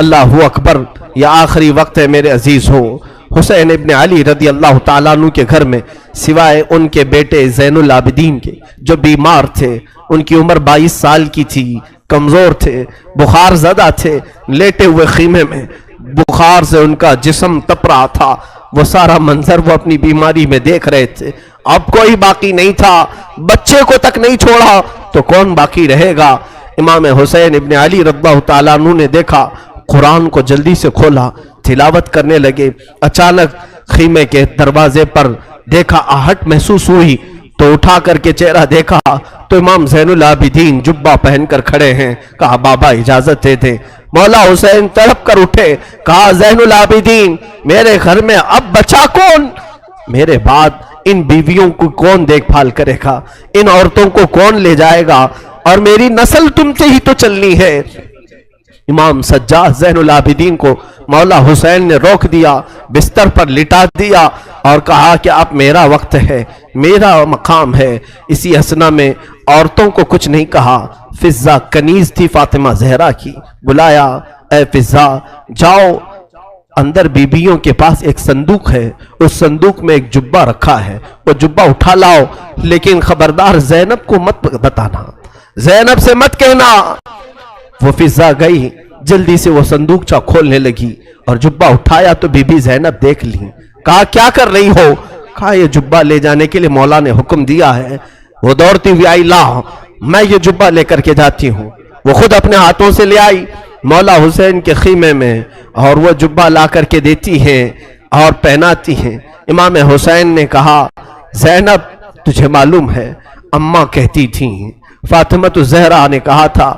اللہ اکبر، یہ آخری وقت ہے میرے عزیز ہو۔ حسین ابن علی رضی اللہ تعالیٰ عنہ کے گھر میں سوائے ان کے بیٹے زین العابدین کے جو بیمار تھے، ان کی عمر 22 سال کی تھی، کمزور تھے، بخار زدہ تھے، لیٹے ہوئے خیمے میں بخار سے ان کا جسم تپ رہا تھا، وہ سارا منظر وہ اپنی بیماری میں دیکھ رہے تھے۔ اب کوئی باقی نہیں تھا، بچے کو تک نہیں چھوڑا تو کون باقی رہے گا۔ امام حسین ابن علی رضی اللہ تعالیٰ عنہ نے دیکھا، قرآن کو جلدی سے کھولا، تلاوت کرنے لگے۔ اچانک خیمے کے دروازے پر دیکھا، آہٹ محسوس ہوئی تو اٹھا کر کے چہرہ دیکھا تو امام زین العابدین جبہ پہن کر کھڑے ہیں۔ کہا بابا اجازت دے دیں۔ مولا حسین تڑپ کر اٹھے، کہا زین العابدین میرے گھر میں اب بچا کون؟ میرے بعد ان بیویوں کو کون دیکھ بھال کرے گا؟ ان عورتوں کو کون لے جائے گا؟ اور میری نسل تم سے ہی تو چلنی ہے۔ امام سجاد زین العابدین کو مولا حسین نے روک دیا، بستر پر لٹا دیا اور کہا کہ اب میرا وقت ہے، میرا مقام ہے۔ اسی اسنا میں عورتوں کو کچھ نہیں کہا۔ فضہ کنیز تھی فاطمہ زہرا کی، بلایا، اے فضہ جاؤ، اندر بیبیوں کے پاس ایک صندوق ہے، اس صندوق میں ایک جبہ رکھا ہے، وہ جبہ اٹھا لاؤ، لیکن خبردار زینب کو مت بتانا، زینب سے مت کہنا۔ وہ فضہ گئی، جلدی سے وہ صندوق چا کھولنے لگی اور جبہ اٹھایا تو بی بی زینب دیکھ لی۔ کہا کیا کر رہی ہو؟ کہا یہ جبہ لے جانے کے لیے مولا نے حکم دیا ہے۔ وہ دوڑتی ہوئی آئی، لا میں یہ جبہ لے کر کے جاتی ہوں۔ وہ خود اپنے ہاتھوں سے لے آئی مولا حسین کے خیمے میں اور وہ جبہ لا کر کے دیتی ہیں اور پہناتی ہیں۔ امام حسین نے کہا زینب تجھے معلوم ہے اماں کہتی تھیں، فاطمہ الزہرا نے کہا تھا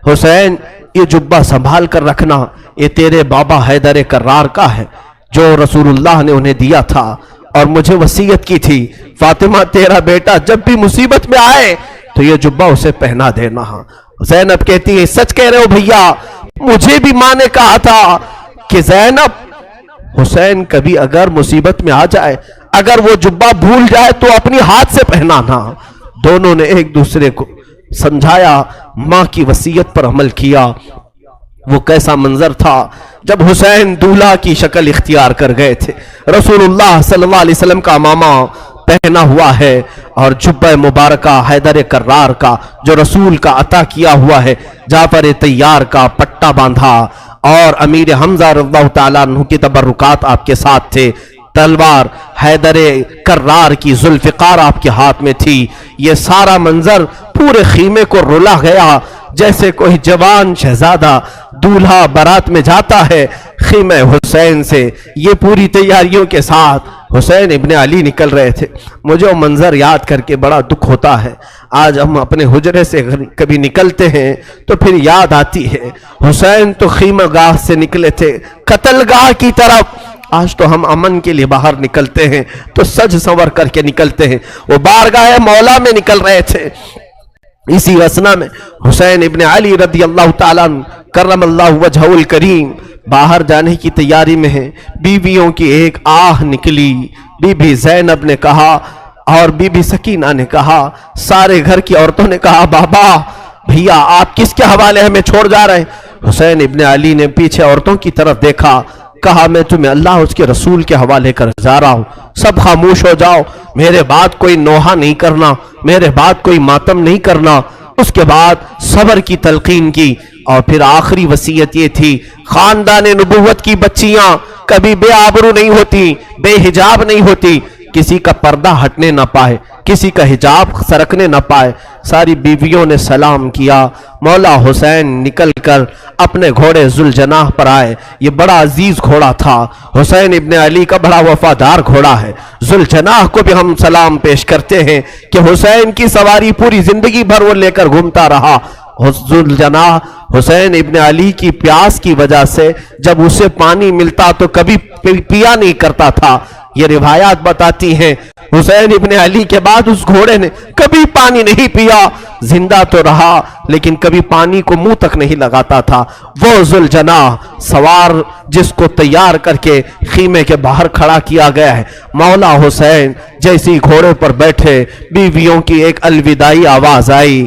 حسین یہ جبہ سنبھال کر رکھنا، یہ تیرے بابا حیدر کرار کا ہے جو رسول اللہ نے انہیں دیا تھا اور مجھے وصیت کی تھی فاطمہ تیرا بیٹا جب بھی مصیبت میں آئے تو یہ جبہ اسے پہنا دینا۔ زینب کہتی ہے سچ کہہ رہے ہو بھیا، مجھے بھی ماں نے کہا تھا کہ زینب حسین کبھی اگر مصیبت میں آ جائے، اگر وہ جبہ بھول جائے تو اپنی ہاتھ سے پہنانا۔ دونوں نے ایک دوسرے کو سمجھایا، ماں کی وصیت پر عمل کیا۔ وہ کیسا منظر تھا جب حسین دولہا کی شکل اختیار کر گئے تھے، رسول اللہ صلی اللہ علیہ وسلم کا امامہ پہنا ہوا ہے اور جبہ مبارکہ حیدر کرار کا جو رسول کا عطا کیا ہوا ہے، جعفر طیار کا پٹا باندھا اور امیر حمزہ رضی اللہ تعالیٰ عنہ کی تبرکات آپ کے ساتھ تھے، تلوار حیدر کرار کی ذوالفقار آپ کے ہاتھ میں تھی۔ یہ سارا منظر پورے خیمے کو رلا گیا، جیسے کوئی جوان شہزادہ دولہا بارات میں جاتا ہے خیمہ حسین سے۔ یہ پوری تیاریوں کے ساتھ حسین ابن علی نکل رہے تھے۔ مجھے وہ منظر یاد کر کے بڑا دکھ ہوتا ہے۔ آج ہم اپنے حجرے سے کبھی نکلتے ہیں تو پھر یاد آتی ہے حسین تو خیمہ گاہ سے نکلے تھے قتل گاہ کی طرف، آج تو ہم امن کے لیے باہر نکلتے ہیں تو سج سنور کر کے نکلتے ہیں، وہ بارگاہ مولا میں نکل رہے تھے۔ اسی اسنا میں حسین ابن علی رضی اللہ تعالیٰ کرم اللہ وجہہ الکریم باہر جانے کی تیاری میں ہیں۔ بیویوں کی ایک آہ نکلی، بی بی زینب نے کہا اور بی بی سکینہ نے کہا، سارے گھر کی عورتوں نے کہا بابا بھیا آپ کس کے حوالے ہمیں چھوڑ جا رہے ہیں؟ حسین ابن علی نے پیچھے عورتوں کی طرف دیکھا، کہا میں تمہیں اللہ اس کے رسول کے حوالے کر جا رہا ہوں، سب خاموش ہو جاؤ، میرے بعد کوئی نوحہ نہیں کرنا، میرے بعد کوئی ماتم نہیں کرنا۔ اس کے بعد صبر کی تلقین کی اور پھر آخری وصیت یہ تھی خاندان نبوت کی بچیاں کبھی بے آبرو نہیں ہوتی، بے حجاب نہیں ہوتی، کسی کا پردہ ہٹنے نہ پائے، کسی کا حجاب سرکنے نہ پائے۔ ساری بیویوں نے سلام کیا، مولا حسین نکل کر اپنے گھوڑے ذوالجناح پر آئے۔ یہ بڑا عزیز گھوڑا تھا، حسین ابن علی کا بڑا وفادار گھوڑا ہے۔ ذوالجناح کو بھی ہم سلام پیش کرتے ہیں کہ حسین کی سواری پوری زندگی بھر وہ لے کر گھومتا رہا۔ ذوالجناح حسین ابن علی کی پیاس کی وجہ سے جب اسے پانی ملتا تو کبھی پیا نہیں کرتا تھا۔ یہ روایات بتاتی ہیں حسین ابن علی کے بعد اس گھوڑے نے کبھی پانی نہیں پیا، زندہ تو رہا لیکن کبھی پانی کو منہ تک نہیں لگاتا تھا۔ وہ ذوالجناح سوار جس کو تیار کر کے خیمے کے باہر کھڑا کیا گیا ہے، مولا حسین جیسی گھوڑے پر بیٹھے، بیویوں کی ایک الوداعی آواز آئی،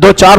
2-4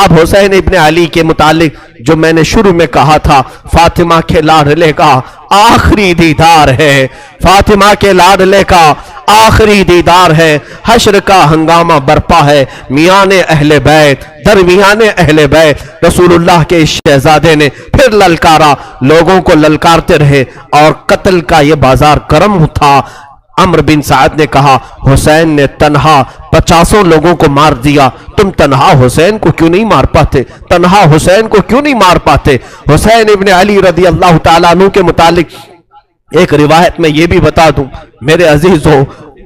اب حسین ابن علی کے متعلق جو میں نے شروع میں کہا تھا، فاطمہ کے لاڈلے کا آخری دیدار ہے، فاطمہ کے لاڈلے کا آخری دیدار ہے، حشر کا ہنگامہ برپا ہے، میان اہل بیت درمیان اہل بیت رسول اللہ کے شہزادے نے پھر للکارا، لوگوں کو للکارتے رہے اور قتل کا یہ بازار گرم تھا۔ عمرو بن سعد نے کہا حسین نے تنہا 50 لوگوں کو مار دیا، تم تنہا حسین کو کیوں نہیں مار پاتے؟ تنہا حسین کو کیوں نہیں مار پاتے؟ حسین ابن علی رضی اللہ تعالیٰ عنہ کے متعلق ایک روایت میں یہ بھی بتا دوں میرے عزیزو،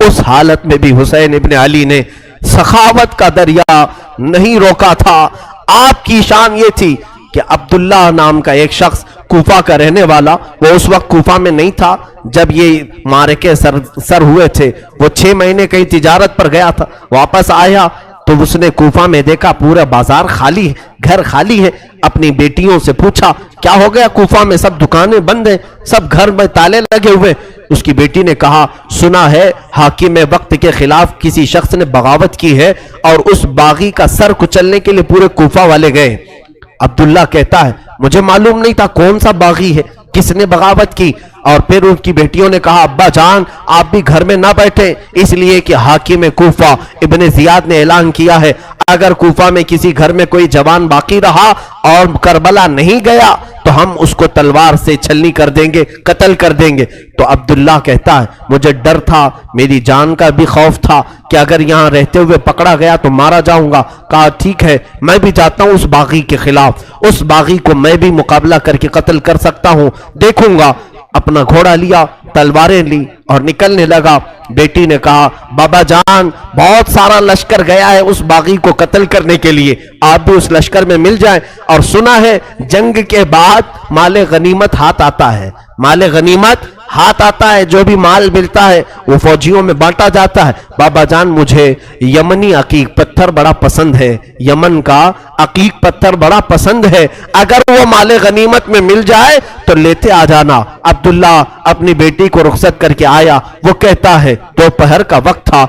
اس حالت میں بھی حسین ابن علی نے سخاوت کا دریا نہیں روکا تھا۔ آپ کی شان یہ تھی کہ عبداللہ نام کا ایک شخص کوفہ کا رہنے والا، وہ اس وقت کوفہ میں نہیں تھا جب یہ معرکے سر ہوئے تھے، وہ 6 مہینے کہیں تجارت پر گیا تھا، واپس آیا تو اس نے کوفہ میں دیکھا پورا بازار خالی ہے، گھر خالی ہے۔ اپنی بیٹیوں سے پوچھا کیا ہو گیا، کوفہ میں سب دکانیں بند ہیں، سب گھر میں تالے لگے ہوئے۔ اس کی بیٹی نے کہا سنا ہے حاکم وقت کے خلاف کسی شخص نے بغاوت کی ہے اور اس باغی کا سر کچلنے کے لیے پورے کوفہ والے گئے۔ عبداللہ کہتا ہے مجھے معلوم نہیں تھا کون سا باغی ہے، کس نے بغاوت کی۔ اور پھر ان کی بیٹیوں نے کہا ابا جان آپ بھی گھر میں نہ بیٹھیں، اس لیے کہ حاکم کوفہ ابن زیاد نے اعلان کیا ہے اگر کوفہ میں کسی گھر میں کوئی جوان باقی رہا اور کربلا نہیں گیا تو ہم اس کو تلوار سے چھلنی کر دیں گے، قتل کر دیں گے۔ تو عبداللہ کہتا ہے مجھے ڈر تھا، میری جان کا بھی خوف تھا کہ اگر یہاں رہتے ہوئے پکڑا گیا تو مارا جاؤں گا۔ کہا ٹھیک ہے میں بھی جاتا ہوں اس باغی کے خلاف، اس باغی کو میں بھی مقابلہ کر کے قتل کر سکتا ہوں، دیکھوں گا۔ اپنا گھوڑا لیا، تلواریں لی اور نکلنے لگا۔ بیٹی نے کہا بابا جان بہت سارا لشکر گیا ہے اس باغی کو قتل کرنے کے لیے، آپ بھی اس لشکر میں مل جائیں، اور سنا ہے جنگ کے بعد مال غنیمت ہاتھ آتا ہے، مال غنیمت ہاتھ آتا ہے، جو بھی مال ملتا ہے وہ فوجیوں میں بانٹا جاتا ہے۔ بابا جان مجھے یمنی عقیق پتھر بڑا پسند ہے، یمن کا عقیق پتھر بڑا پسند ہے، اگر وہ مال غنیمت میں مل جائے تو لیتے آ جانا۔ عبداللہ اپنی بیٹی کو رخصت کر کے آیا، وہ کہتا ہے دوپہر کا وقت تھا،